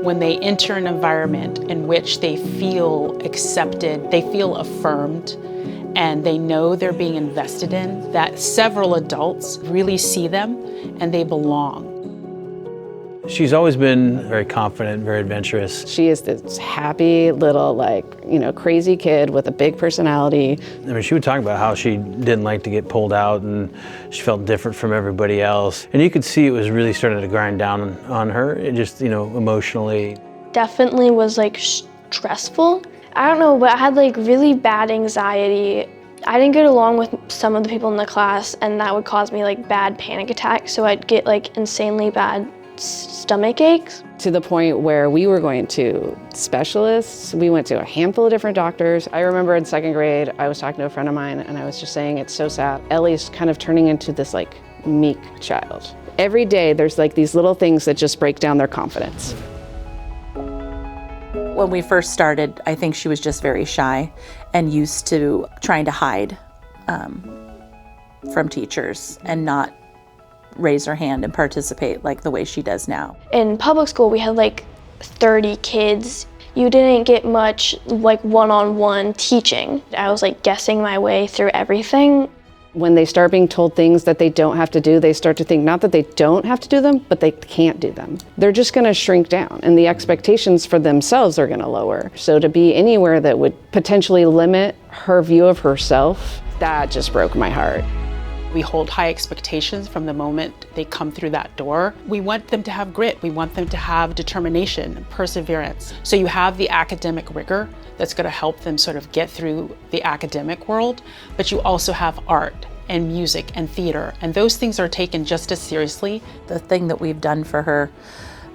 When they enter an environment in which they feel accepted, they feel affirmed, and they know they're being invested in, that several adults really see them and they belong. She's always been very confident, very adventurous. She is this happy little, crazy kid with a big personality. I mean, she would talk about how she didn't like to get pulled out and she felt different from everybody else. And you could see it was really starting to grind down on her, it just, emotionally. Definitely was stressful. I don't know, but I had really bad anxiety. I didn't get along with some of the people in the class, and that would cause me bad panic attacks, so I'd get insanely bad stomach aches. To the point where we were going to specialists. We went to a handful of different doctors. I remember in second grade, I was talking to a friend of mine and I was just saying, it's so sad. Ellie's kind of turning into this meek child. Every day there's these little things that just break down their confidence. When we first started, I think she was just very shy and used to trying to hide from teachers and not raise her hand and participate the way she does now. In public school, we had 30 kids. You didn't get much one-on-one teaching. I was guessing my way through everything. When they start being told things that they don't have to do, they start to think not that they don't have to do them, but they can't do them. They're just gonna shrink down and the expectations for themselves are gonna lower. So to be anywhere that would potentially limit her view of herself, that just broke my heart. We hold high expectations from the moment they come through that door. We want them to have grit. We want them to have determination, perseverance. So you have the academic rigor that's going to help them sort of get through the academic world, but you also have art and music and theater, and those things are taken just as seriously. The thing that we've done for her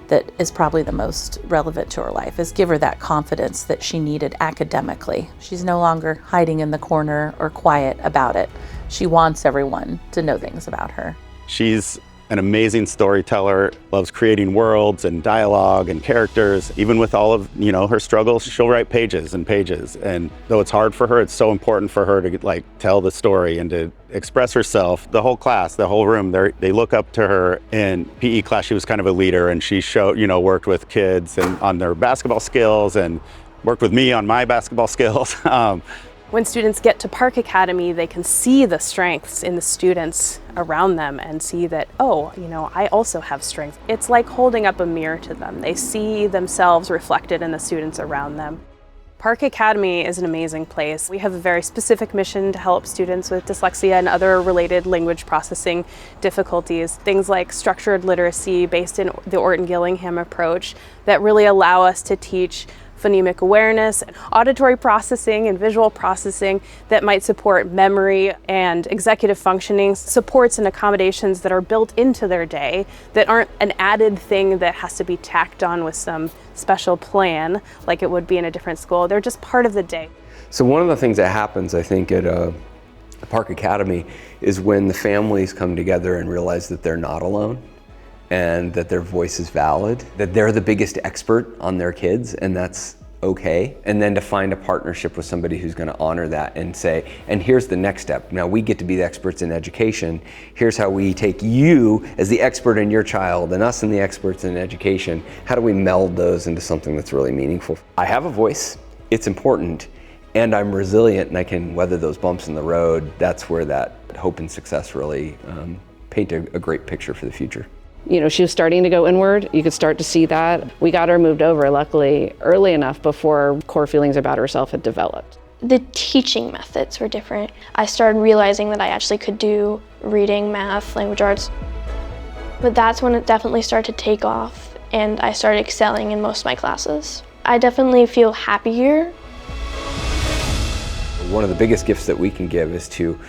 that is probably the most relevant to her life is give her that confidence that she needed academically. She's no longer hiding in the corner or quiet about it. She wants everyone to know things about her. She's an amazing storyteller, loves creating worlds and dialogue and characters. Even with all of her struggles, she'll write pages and pages. And though it's hard for her, it's so important for her to tell the story and to express herself. The whole class, the whole room, they look up to her. In PE class, she was kind of a leader, and she worked with kids and on their basketball skills and worked with me on my basketball skills. When students get to Park Academy, they can see the strengths in the students around them and see that, I also have strengths. It's like holding up a mirror to them. They see themselves reflected in the students around them. Park Academy is an amazing place. We have a very specific mission to help students with dyslexia and other related language processing difficulties. Things like structured literacy based in the Orton-Gillingham approach that really allow us to teach phonemic awareness, auditory processing, and visual processing that might support memory and executive functioning, supports and accommodations that are built into their day that aren't an added thing that has to be tacked on with some special plan like it would be in a different school. They're just part of the day. So one of the things that happens, I think, at Park Academy is when the families come together and realize that they're not alone, and that their voice is valid, that they're the biggest expert on their kids, and that's okay. And then to find a partnership with somebody who's gonna honor that and say, and here's the next step. Now we get to be the experts in education. Here's how we take you as the expert in your child and us and the experts in education. How do we meld those into something that's really meaningful? I have a voice, it's important, and I'm resilient and I can weather those bumps in the road. That's where that hope and success really paint a great picture for the future. She was starting to go inward. You could start to see that. We got her moved over, luckily, early enough before core feelings about herself had developed. The teaching methods were different. I started realizing that I actually could do reading, math, language arts. But that's when it definitely started to take off, and I started excelling in most of my classes. I definitely feel happier. One of the biggest gifts that we can give is to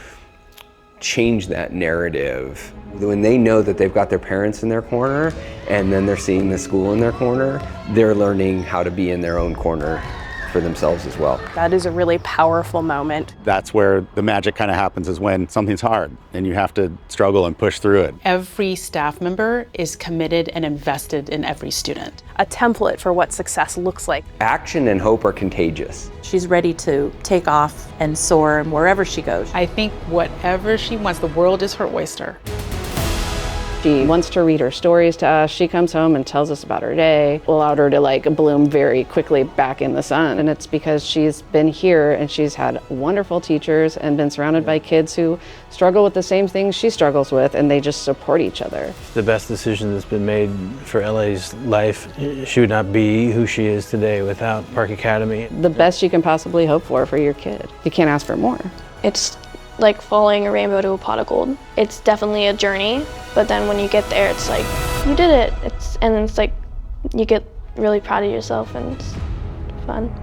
change that narrative. When they know that they've got their parents in their corner and then they're seeing the school in their corner, they're learning how to be in their own corner for themselves as well. That is a really powerful moment. That's where the magic kind of happens, is when something's hard and you have to struggle and push through it. Every staff member is committed and invested in every student. A template for what success looks like. Action and hope are contagious. She's ready to take off and soar and wherever she goes. I think whatever she wants, the world is her oyster. She wants to read her stories to us. She comes home and tells us about her day. Allowed her to like bloom very quickly back in the sun. And it's because she's been here and she's had wonderful teachers and been surrounded by kids who struggle with the same things she struggles with, and they just support each other. The best decision that's been made for Ellie's life. She would not be who she is today without Park Academy. The best you can possibly hope for your kid. You can't ask for more. It's like following a rainbow to a pot of gold. It's definitely a journey, but then when you get there, it's like, you did it. And then it's like, you get really proud of yourself and it's fun.